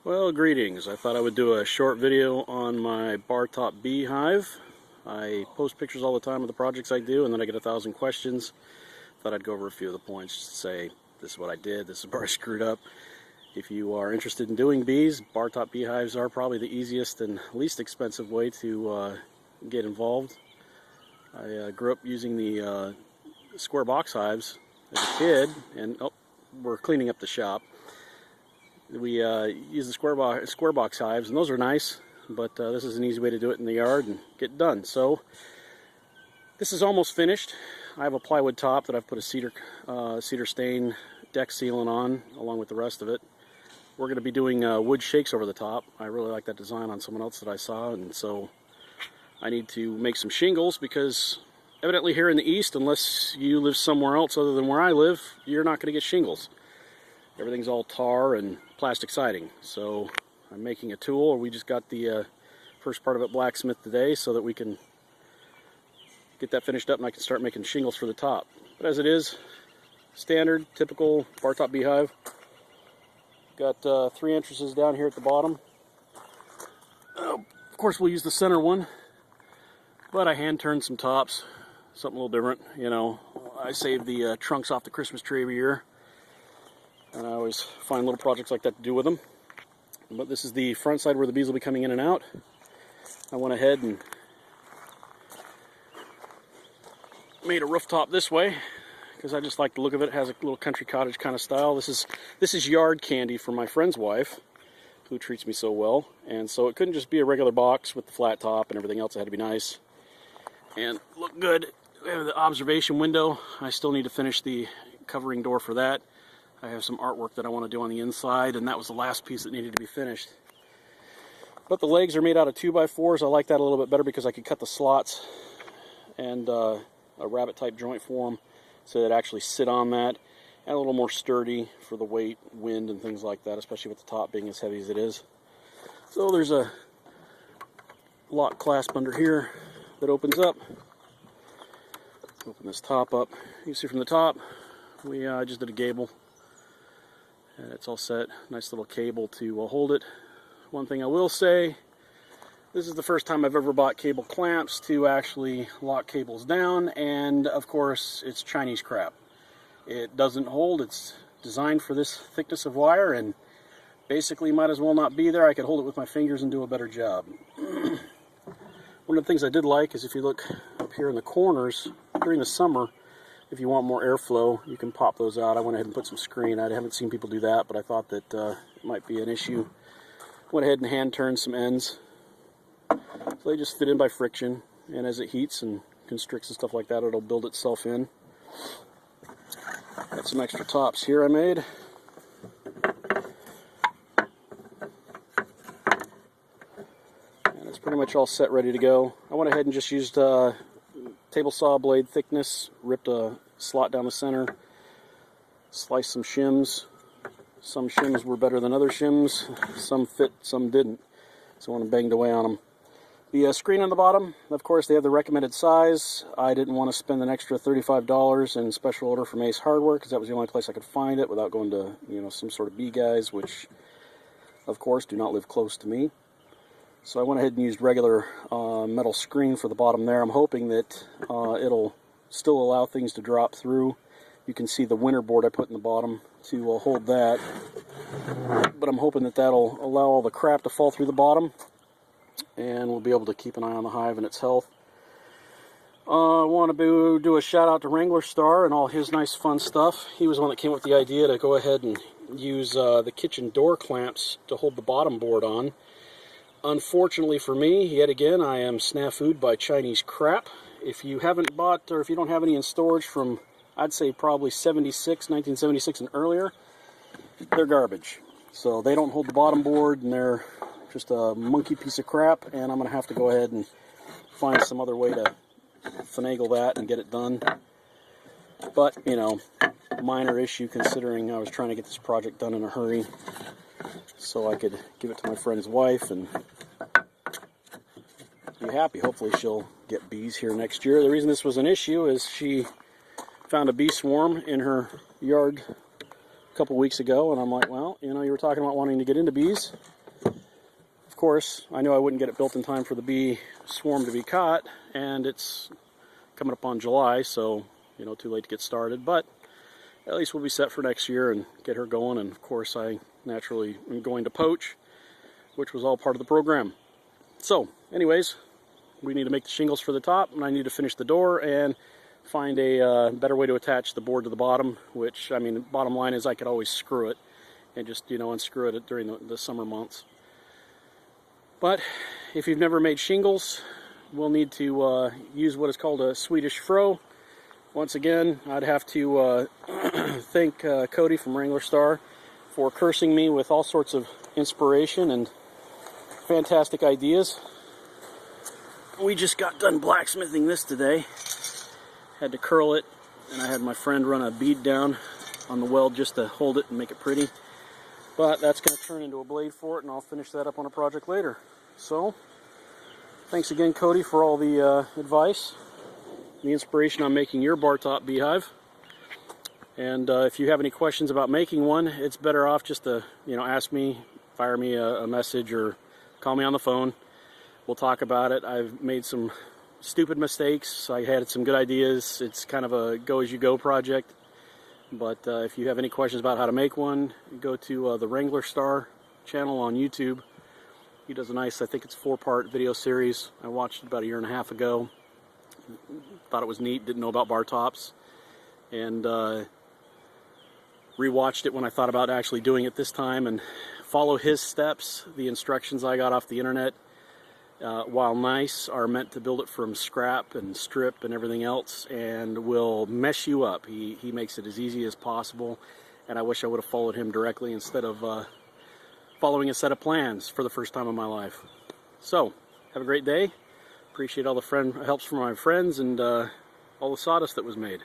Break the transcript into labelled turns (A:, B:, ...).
A: Well, greetings. I thought I would do a short video on my Bartop Beehive. I post pictures all the time of the projects I do, and then I get 1,000 questions. Thought I'd go over a few of the points, just to say, this is what I did, this is where I screwed up. If you are interested in doing bees, Bartop Beehives are probably the easiest and least expensive way to get involved. I grew up using the square box hives as a kid, and we're cleaning up the shop. We use the square box hives, and those are nice, but this is an easy way to do it in the yard and get done. So this is almost finished. I have a plywood top that I've put a cedar stain deck sealant on along with the rest of it. We're going to be doing wood shakes over the top. I really like that design on someone else that I saw, and so I need to make some shingles because evidently here in the east, unless you live somewhere else other than where I live, you're not going to get shingles. Everything's all tar and plastic siding. So I'm making a tool. We just got the first part of it blacksmith today so that we can get that finished up and I can start making shingles for the top. But as it is, standard, typical Bartop Beehive. Got 3 entrances down here at the bottom. Of course we'll use the center one, but I hand turned some tops, something a little different. You know, I save the trunks off the Christmas tree every year. And I always find little projects like that to do with them. But this is the front side where the bees will be coming in and out. I went ahead and made a rooftop this way because I just like the look of it. It has a little country cottage kind of style. This is yard candy from my friend's wife, who treats me so well. And so it couldn't just be a regular box with the flat top and everything else. It had to be nice and look good. We have the observation window. I still need to finish the covering door for that. I have some artwork that I want to do on the inside, and that was the last piece that needed to be finished. But the legs are made out of 2x4s. I like that a little bit better because I could cut the slots and a rabbet type joint for them so they'd actually sit on that, and a little more sturdy for the weight, wind, and things like that, especially with the top being as heavy as it is. So there's a lock clasp under here that opens up. Open this top up. You can see from the top, we just did a gable. And it's all set. Nice little cable to hold it. One thing I will say, this is the first time I've ever bought cable clamps to actually lock cables down, and of course it's Chinese crap. It doesn't hold. It's designed for this thickness of wire, and basically might as well not be there. I could hold it with my fingers and do a better job. One of the things I did like is if you look up here in the corners during the summer, if you want more airflow, you can pop those out. I went ahead and put some screen. I haven't seen people do that, but I thought that it might be an issue. Went ahead and hand turned some ends. So they just fit in by friction, and as it heats and constricts and stuff like that, it'll build itself in. Got some extra tops here I made. And it's pretty much all set, ready to go. I went ahead and just used table saw blade thickness, ripped a slot down the center, sliced some shims. Some shims were better than other shims. Some fit, some didn't. So I went and banged away on them. The screen on the bottom, of course, they have the recommended size. I didn't want to spend an extra $35 in special order from Ace Hardware because that was the only place I could find it without going to, some sort of bee guys, which, of course, do not live close to me. So I went ahead and used regular metal screen for the bottom there. I'm hoping that it'll still allow things to drop through. You can see the winter board I put in the bottom to hold that. But I'm hoping that that'll allow all the crap to fall through the bottom, and we'll be able to keep an eye on the hive and its health. I want to do a shout out to Wranglerstar and all his nice fun stuff. He was the one that came up with the idea to go ahead and use the kitchen door clamps to hold the bottom board on. Unfortunately for me, yet again, I am snafu'd by Chinese crap. If you haven't bought, or if you don't have any in storage from, I'd say probably 1976 and earlier, they're garbage. So they don't hold the bottom board, and they're just a monkey piece of crap, and I'm going to have to go ahead and find some other way to finagle that and get it done. But, minor issue considering I was trying to get this project done in a hurry so I could give it to my friend's wife and be happy. Hopefully she'll get bees here next year. The reason this was an issue is she found a bee swarm in her yard a couple weeks ago, and I'm like, well, you know, you were talking about wanting to get into bees. Of course, I knew I wouldn't get it built in time for the bee swarm to be caught, and it's coming up on July, so, you know, too late to get started, but at least we'll be set for next year and get her going. And of course, I naturally am going to poach, which was all part of the program. So, anyways, we need to make the shingles for the top, and I need to finish the door and find a better way to attach the board to the bottom, which, I mean, the bottom line is I could always screw it and just, you know, unscrew it during the summer months. But if you've never made shingles, we'll need to use what is called a Swedish fro. Once again, I'd have to thank Cody from Wranglerstar for cursing me with all sorts of inspiration and fantastic ideas. We just got done blacksmithing this today. Had to curl it, and I had my friend run a bead down on the weld just to hold it and make it pretty. But that's going to turn into a blade for it, and I'll finish that up on a project later. So, thanks again, Cody, for all the advice, the inspiration on making your Bartop Beehive. And if you have any questions about making one, it's better off just to, you know, ask me, fire me a message, or call me on the phone. We'll talk about it. I've made some stupid mistakes. I had some good ideas. It's kind of a go-as-you-go project. But if you have any questions about how to make one, go to the Wranglerstar channel on YouTube. He does a nice, I think it's 4-part video series. I watched it about 1.5 years ago. Thought it was neat, didn't know about bar tops. And rewatched it when I thought about actually doing it this time, and follow his steps. The instructions I got off the internet, while nice, are meant to build it from scrap and strip and everything else, and will mess you up. He makes it as easy as possible, and I wish I would have followed him directly instead of following a set of plans for the first time in my life. So, have a great day. Appreciate all the helps from my friends and all the sawdust that was made.